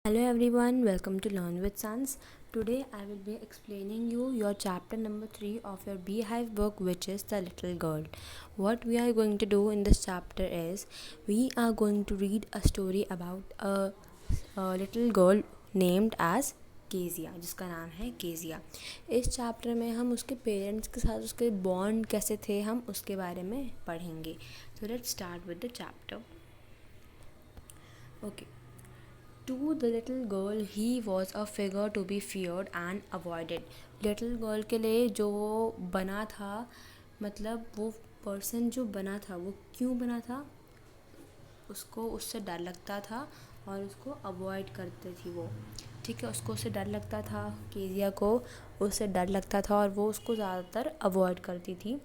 Hello everyone, welcome to Learn with Sons. Today I will be explaining you your chapter number 3 of your Beehive book, which is The Little Girl. What we are going to do in this chapter is we are going to read a story about a little girl named as Kezia, जिसका नाम है Kezia. इस chapter में हम उसके parents के साथ उसके बॉन्ड कैसे थे हम उसके बारे में पढ़ेंगे। So let's start with the chapter. Okay. To the little girl, he was a figure to be feared and avoided. Little girl के लिए जो वो बना था, मतलब वो पर्सन जो बना था वो क्यों बना था, उसको उससे डर लगता था और उसको अवॉइड करती थी वो। ठीक है, उसको उससे डर लगता था, केजिया को उससे डर लगता था और वो उसको ज़्यादातर अवॉइड करती थी।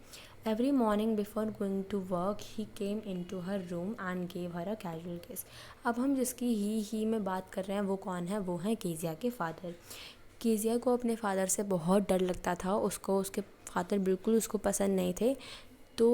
Every morning before going to work he came into her room and gave her a casual kiss. अब हम जिसकी ही में बात कर रहे हैं वो कौन है, वो हैं केजिया के फादर। केजिया को अपने फादर से बहुत डर लगता था, उसको उसके फादर बिल्कुल उसको पसंद नहीं थे। तो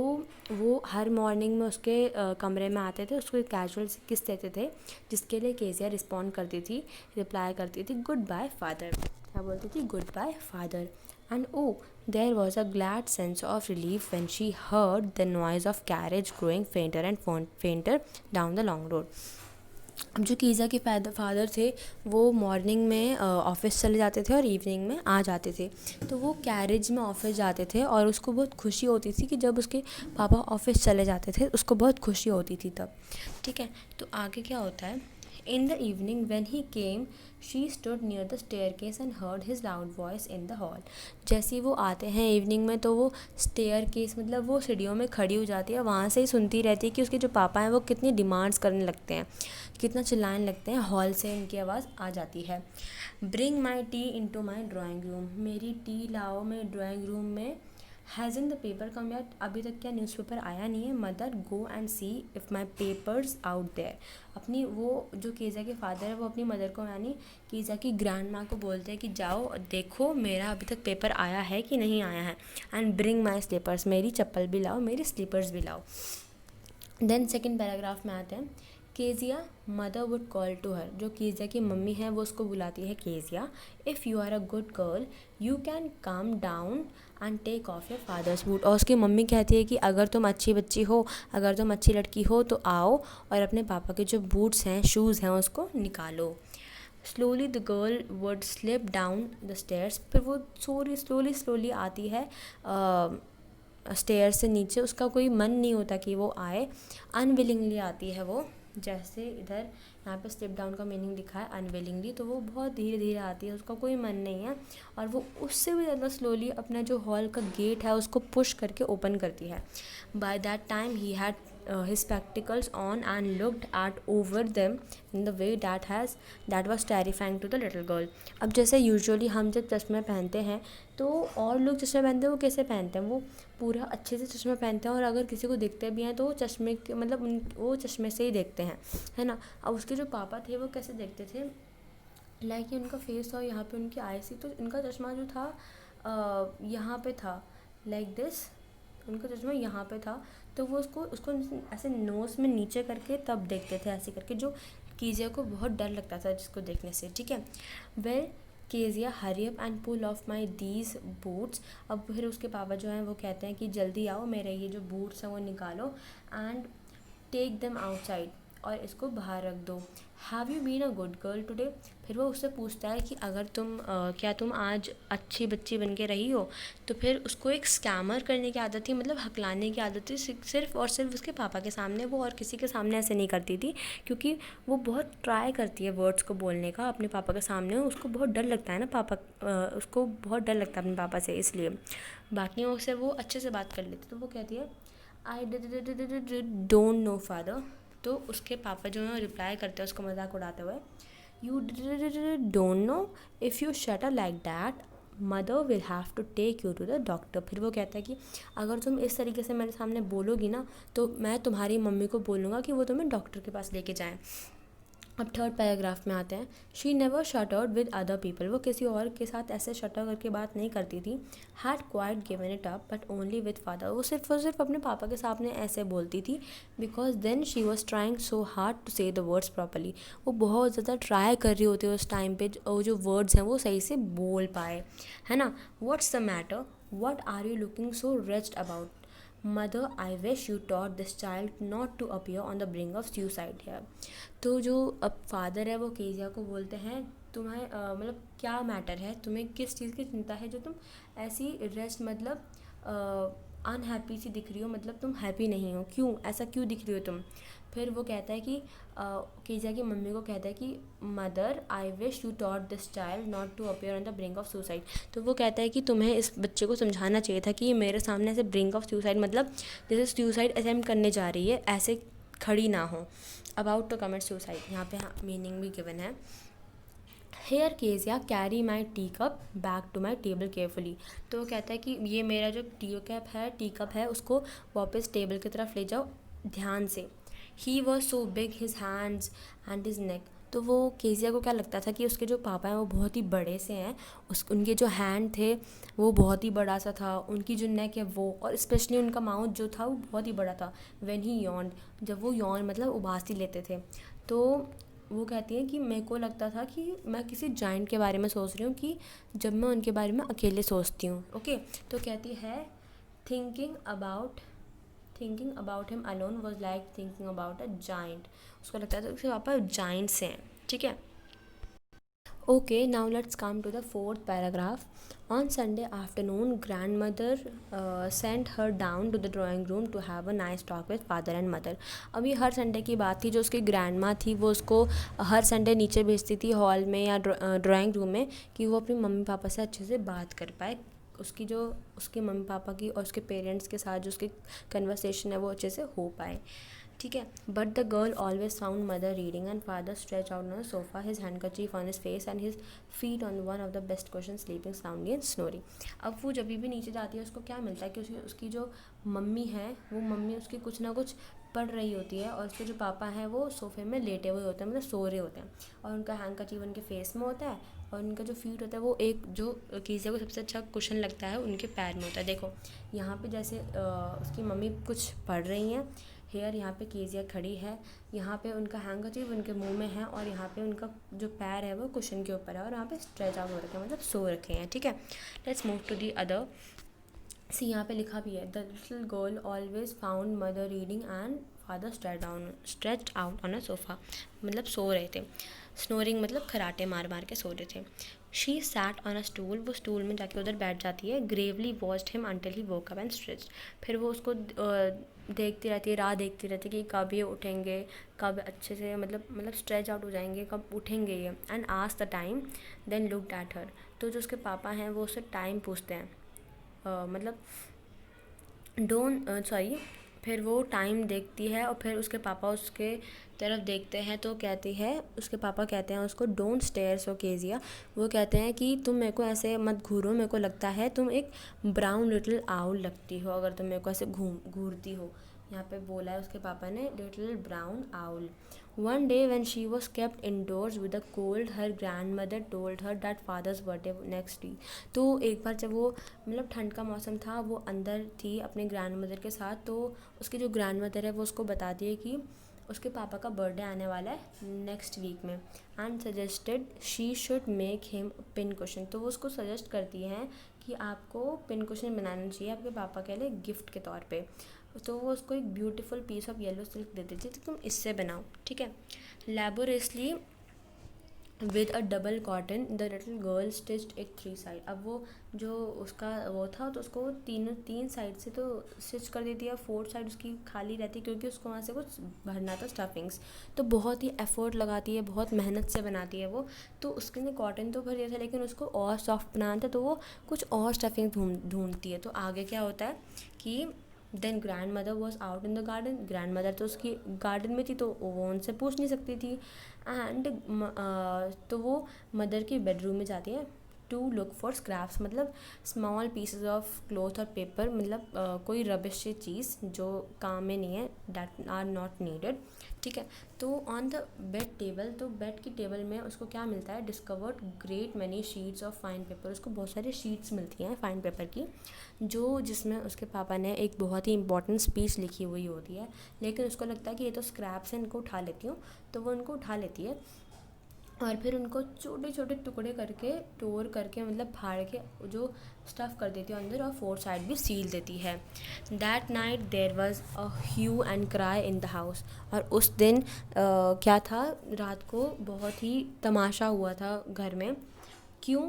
वो हर मॉर्निंग में उसके कमरे में आते थे, उसको कैजुअल किस देते थे, जिसके लिए केजिया रिस्पॉन्ड करती थी, रिप्लाई करती थी गुड बाय फादर। क्या बोलती थी? Good bye father. And oh there was a glad sense of relief when she heard the noise of carriage growing fainter and fainter down the long road. अब जो कीज़ा के father थे वो morning में office चले जाते थे और इवनिंग में आ जाते थे। तो वो कैरेज में ऑफ़िस जाते थे और उसको बहुत खुशी होती थी कि जब उसके पापा ऑफ़िस चले जाते थे उसको बहुत खुशी होती थी तब। ठीक है, तो आगे क्या होता है। In the evening when he came she stood near the staircase and heard his loud voice in the hall. जैसे ही वो आते हैं इवनिंग में तो वो स्टेयरकेस मतलब वो सीढ़ियों में खड़ी हो जाती है, वहाँ से ही सुनती रहती है कि उसके जो पापा हैं वो कितनी डिमांड्स करने लगते हैं, कितना चिल्लाने लगते हैं। हॉल से उनकी आवाज़ आ जाती है। Bring my tea into my drawing room, मेरी टी लाओ मेरे ड्राइंग रूम में। Has in the paper come यार, अभी तक क्या न्यूज़पेपर आया नहीं है। Mother go and see if my paper's out there. अपनी वो जो केज़ा के फादर है वो अपनी मदर को यानी केज़ा की ग्रैंड माँ को बोलते हैं कि जाओ देखो मेरा अभी तक पेपर आया है कि नहीं आया है। एंड ब्रिंग माई स्लीपर्स, मेरी चप्पल भी लाओ, मेरी स्लीपर्स भी लाओ। देन सेकेंड पैराग्राफ में आते हैं। Kezia mother would call to her, जो केजिया की मम्मी है वो उसको बुलाती है Kezia. If you are a good girl you can come down and take off your father's boot. और उसकी मम्मी कहती है कि अगर तुम अच्छी बच्ची हो, अगर तुम अच्छी लड़की हो तो आओ और अपने पापा के जो बूट्स हैं, शूज़ हैं, उसको निकालो। Slowly the girl would slip down the stairs, फिर वो स्लोली स्लोली आती है स्टेयर से नीचे। उसका कोई मन नहीं होता कि वो आए, अनविलिंगली आती है वो। जैसे इधर यहाँ पे स्लिप डाउन का मीनिंग लिखा है अनविलिंगली, तो वो बहुत धीरे धीरे आती है, उसका कोई मन नहीं है। और वो उससे भी ज़्यादा स्लोली अपना जो हॉल का गेट है उसको पुश करके ओपन करती है। By that time he had his spectacles on and looked at over them in the way that was terrifying to the little girl. अब जैसे यूजुअली हम जब चश्मे पहनते हैं तो और लोग चश्मे पहनते हैं वो कैसे पहनते हैं, वो पूरा अच्छे से चश्मा पहनते हैं और अगर किसी को देखते भी हैं तो वो चश्मे के मतलब वो चश्मे से ही देखते हैं, है ना। अब उसके जो पापा थे वो कैसे देखते थे, लाइक ये उनका फेस था और यहाँ पे उनकी आईज थी, तो इनका चश्मा जो था यहाँ पे था, लाइक दिस। उनका चश्मा यहाँ पे था तो वो उसको उसको ऐसे नोज़ में नीचे करके तब देखते थे, ऐसे करके, जो कीजिया को बहुत डर लगता था जिसको देखने से। ठीक है। Well Kezia hurry up and pull off my these boots. अब फिर उसके पापा जो हैं वो कहते हैं कि जल्दी आओ, मेरे ये जो बूट्स हैं वो निकालो एंड टेक देम आउटसाइड, और इसको बाहर रख दो। Have you been a good girl today. फिर वो उससे पूछता है कि अगर तुम क्या तुम आज अच्छी बच्ची बन के रही हो। तो फिर उसको एक स्कैमर करने की आदत थी, मतलब हकलाने की आदत थी, सिर्फ और सिर्फ उसके पापा के सामने। वो और किसी के सामने ऐसे नहीं करती थी, क्योंकि वो बहुत ट्राई करती है वर्ड्स को बोलने का अपने पापा के सामने। उसको बहुत डर लगता है ना पापा, उसको बहुत डर लगता है अपने पापा से, इसलिए बाकियों से वो अच्छे से बात कर लेती। तो वो कहती है आई डोंट नो फादर। तो उसके पापा जो है रिप्लाई करते हैं उसको मजाक उड़ाते हुए, you don't know, if you stutter like that mother will have to take you to the doctor. फिर वो कहता है कि अगर तुम इस तरीके से मेरे सामने बोलोगी ना तो मैं तुम्हारी मम्मी को बोलूँगा कि वो तुम्हें डॉक्टर के पास लेके जाएं। अब थर्ड पैराग्राफ में आते हैं। She never shattered with other people, वो किसी और के साथ ऐसे शटर करके बात नहीं करती थी। Had quite given it up but only with father, वो सिर्फ अपने पापा के सामने ऐसे बोलती थी। Because then she was trying so hard to say the words properly, वो बहुत ज़्यादा ट्राई कर रही होती है उस टाइम पे जो वर्ड्स हैं वो सही से बोल पाए, है ना। What's the matter, what are you looking so wretched about, mother I wish you taught this child not to appear on the brink of suicide here. तो जो अब फादर है वो केजिया को बोलते हैं, तुम्हें मतलब क्या मैटर है, तुम्हें किस चीज़ की चिंता है जो तुम ऐसी रेस्ट मतलब अनहैप्पी सी दिख रही हो, मतलब तुम हैप्पी नहीं हो, क्यों ऐसा क्यों दिख रही हो तुम। फिर वो कहता है कि केजिया की मम्मी को कहता है कि mother I wish you taught this child not to appear on the brink of suicide. तो वो कहता है कि तुम्हें इस बच्चे को समझाना चाहिए था कि मेरे सामने ऐसे ब्रिंक ऑफ सुसाइड मतलब जैसे सुसाइड अटेम्प्ट करने जा रही है ऐसे खड़ी ना हो। अबाउट टू कमिट सुसाइड, यहाँ पे मीनिंग भी गिवन है। Here Kezia carry my tea cup back to my table carefully, तो वो कहता है कि ये मेरा जो टी कप है उसको वापस टेबल की तरफ ले जाओ ध्यान से। He was so big his hands and his neck, तो वो केजिया को क्या लगता था कि उसके जो पापा हैं वो बहुत ही बड़े से हैं, उनके जो हैंड थे वो बहुत ही बड़ा सा था, उनकी जो नेक है वो, और स्पेशली उनका माउथ जो था वो बहुत ही बड़ा था। व्हेन ही यॉन्ड, जब वो यॉन मतलब उबासी लेते थे, तो वो कहती हैं कि मेरे को लगता था कि मैं किसी जाइंट के बारे में सोच रही हूँ कि जब मैं उनके बारे में अकेले सोचती हूँ। ओके, तो कहती है thinking about him alone was like thinking about a giant, उसको लगता था उसके पापा जाइंट्स हैं, ठीक है। Okay, now let's come to the fourth paragraph. On Sunday afternoon, grandmother sent her down to the drawing room to have a nice talk with father and mother. अभी हर Sunday की बात थी, जो उसकी ग्रैंड माँ थी वो उसको हर संडे नीचे भेजती थी हॉल में या ड्राइंग रूम में कि वो अपने मम्मी पापा से अच्छे से बात कर पाए, उसकी जो उसके मम्मी पापा की और उसके पेरेंट्स के साथ जो उसकी कन्वर्सेशन है वो अच्छे से हो पाए, ठीक है। But the girl always found mother reading and father stretch out on sofa, his handkerchief on his face and his feet on one of the best question sleeping soundly and snoring. अब वो जब भी नीचे जाती है उसको क्या मिलता है कि उसकी जो मम्मी है वो मम्मी उसकी कुछ ना कुछ पढ़ रही होती है, और उसके जो पापा हैं वो सोफे में लेटे हुए होते हैं, मतलब सो रहे होते हैं, और उनका हैंडकरचीफ उनके फेस में होता है, और उनका जो फीट होता है वो एक जो कीजिया को सबसे अच्छा क्वेश्चन लगता है उनके पैर में होता है। देखो यहाँ पे जैसे उसकी मम्मी कुछ पढ़ रही हैं, हेयर यहाँ पे केजिया खड़ी है, यहाँ पे उनका हैंकरचीफ उनके मुंह में है, और यहाँ पे उनका जो पैर है वो कुशन के ऊपर है, और यहाँ पे स्ट्रेच आउट हो रखे हैं मतलब सो रखे हैं, ठीक है। Let's move to the other. See यहाँ पे लिखा भी है, the little girl always found mother reading and father stretch out on a sofa, मतलब सो रहे थे। स्नोरिंग मतलब खराटे मार मार के सो रहे थे। She sat on a stool, वो स्टूल में जाके उधर बैठ जाती है। Gravely watched him until he woke up and stretched, फिर वो उसको देखती रहती है, राह देखती रहती है कि कब ये उठेंगे, कब अच्छे से मतलब स्ट्रेच आउट हो जाएंगे, कब उठेंगे ये। And asked the time then looked at her, तो जो उसके पापा हैं वो उससे टाइम पूछते हैं, मतलब फिर वो टाइम देखती है, और फिर उसके पापा उसके तरफ देखते हैं, तो कहती है उसके पापा कहते हैं उसको डोंट स्टेयर सो केजिया, वो कहते हैं कि तुम मेरे को ऐसे मत घूरो, मेरे को लगता है तुम एक ब्राउन लिटिल आउल लगती हो अगर तुम मेरे को ऐसे घूरती हो। यहाँ पे बोला है उसके पापा ने little brown owl. One day when she was kept indoors with a cold, her grandmother told her that father's birthday next week. तो एक बार जब वो मतलब ठंड का मौसम था, वो अंदर थी अपने ग्रैंड मदर के साथ, तो उसकी जो ग्रैंड मदर है वो उसको बताती है कि उसके पापा का बर्थडे आने वाला है नेक्स्ट वीक में, and suggested she should make him pin cushion, तो वो उसको सजेस्ट करती हैं कि आपको पिन कुशन बनाना चाहिए आपके पापा के लिए गिफ्ट के तौर पे। तो वो उसको एक beautiful piece of yellow silk दे देती है, तो तुम इससे बनाओ, ठीक है। Laboriously with a double cotton the little girl stitched it 3 side, अब वो जो उसका वो था तो उसको तीन साइड से तो स्टिच कर देती है, 4th साइड उसकी खाली रहती है क्योंकि उसको वहाँ से कुछ भरना था स्टफिंग्स, तो बहुत ही एफर्ट लगाती है, बहुत मेहनत से बनाती है वो। तो उसके लिए कॉटन तो भर दिया था लेकिन उसको और सॉफ्ट बनाना था, तो वो कुछ और स्टफिंग ढूंढती है। तो आगे क्या होता है कि then grandmother was out in the garden, grandmother तो उसकी गार्डन में थी तो वो उनसे पूछ नहीं सकती थी, एंड तो वो मदर की बेडरूम में जाती है, टू लुक फॉर स्क्रैप्स, मतलब स्मॉल पीसेज ऑफ क्लॉथ और पेपर, मतलब कोई रबिश चीज़ जो काम में नहीं है, डैट आर नॉट नीडेड, ठीक है। तो ऑन द बेड टेबल, तो बेड की टेबल में उसको क्या मिलता है, discovered great many sheets of fine paper, उसको बहुत सारी शीट्स मिलती हैं फाइन पेपर की, जो जिसमें उसके पापा ने एक बहुत ही इंपॉर्टेंट स्पीच लिखी हुई होती है, लेकिन उसको लगता है कि ये तो स्क्रैप्स हैं, इनको उठा लेती हूँ, तो वो उनको उठा लेती है और फिर उनको छोटे छोटे टुकड़े करके टोर करके, मतलब फाड़ के जो स्टफ़ कर देती है अंदर, और फोर साइड भी सील देती है। That night there was a hue and cry in the house, और उस दिन क्या था, रात को बहुत ही तमाशा हुआ था घर में। क्यों?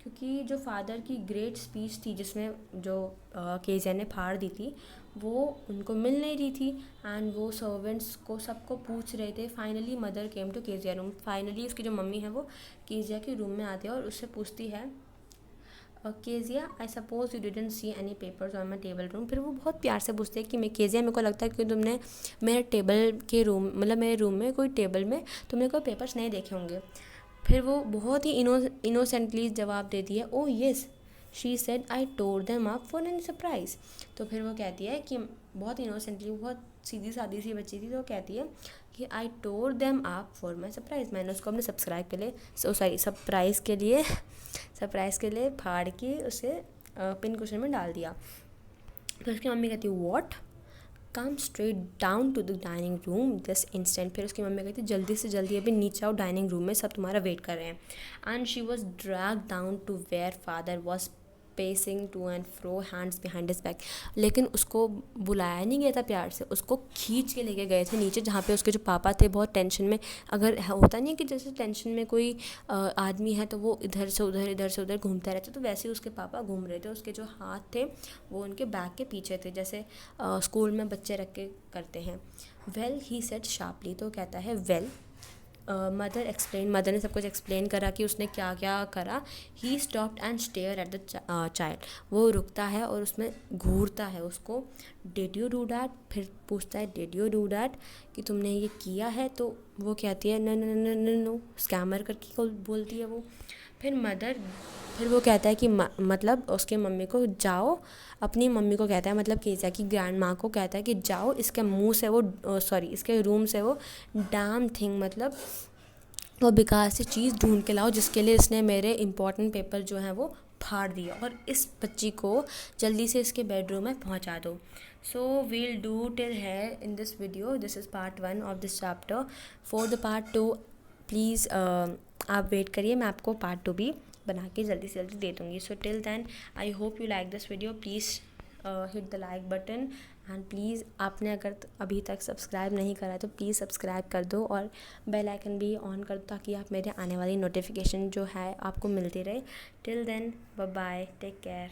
क्योंकि जो फादर की ग्रेट स्पीच थी जिसमें जो केजिया ने फाड़ दी थी, वो उनको मिल नहीं रही थी, एंड वो सर्वेंट्स को सबको पूछ रहे थे। Finally mother came to Kezia room, finally उसकी जो मम्मी है वो केजिया के रूम में आती है और उससे पूछती है, Kezia I suppose you didn't see any papers on my table room. फिर वो बहुत प्यार से पूछते हैं कि मैं केजिया, मेरे को लगता है कि तुमने मेरे टेबल के रूम, मतलब मेरे रूम में कोई टेबल में तुमने कोई पेपर्स नहीं देखे होंगे। फिर वो बहुत ही इनोसेंटली जवाब देती है, oh yes she said I tore them up for an surprise. तो फिर वो कहती है कि बहुत इनोसेंटली, बहुत सीधी सादी सी बच्ची थी, तो वो कहती है कि I tore them up for my surprise, मैंने उसको अपने सब्सक्राइब के लिए, सरप्राइज़ के लिए सरप्राइज़ के लिए फाड़ के उसे पिन कुशन में डाल दिया। फिर उसकी मम्मी कहती है, what, come straight down to the dining room this instant. फिर उसकी मम्मी कहती है, जल्दी से जल्दी अभी नीचे आओ डाइनिंग रूम में, सब तुम्हारा वेट कर रहे हैं। And she was drag down to where father was pacing to and fro hands behind his back. लेकिन उसको बुलाया नहीं गया था प्यार से, उसको खींच के लेके गए थे नीचे, जहाँ पे उसके जो पापा थे बहुत टेंशन में। अगर होता नहीं है कि जैसे टेंशन में कोई आदमी है तो वो इधर से उधर घूमता रहता है, तो वैसे ही उसके पापा घूम रहे थे। उसके जो हाथ थे वो उनके बैक के पीछे थे, जैसे स्कूल में बच्चे रख के करते हैं। वेल ही सेड शार्पली, तो कहता है वेल, मदर एक्सप्लेन, मदर ने सब कुछ एक्सप्लेन करा कि उसने क्या क्या करा। He stopped and stare at the child, वो रुकता है और उसमें घूरता है उसको। डिड यू डू डैट, फिर पूछता है डिड यू डू डैट, कि तुमने ये किया है। तो वो कहती है न न न नो, स्कैमर करके बोलती है वो। फिर वो कहता है कि मतलब उसके मम्मी को जाओ, अपनी मम्मी को कहता है, मतलब केजिया की ग्रैंड माँ को कहता है कि जाओ इसके मुंह से वो इसके रूम से वो डैम थिंग, मतलब वो बेकार सी चीज़ ढूंढ के लाओ जिसके लिए इसने मेरे इंपॉर्टेंट पेपर जो हैं वो फाड़ दिया, और इस बच्ची को जल्दी से इसके बेडरूम में पहुंचा दो। सो वील डू टिल है in this video, this is part 1 of this chapter. For the part 2 please आप वेट करिए, मैं आपको पार्ट 2 भी बना के जल्दी से जल्दी दे दूँगी। So till then I hope you like this video, please hit the like button, and please आपने अगर अभी तक सब्सक्राइब नहीं करा है तो प्लीज़ सब्सक्राइब कर दो, और बेल आइकन भी ऑन कर दो ताकि आप मेरे आने वाली नोटिफिकेशन जो है आपको मिलती रहे। Till then bye bye, take care.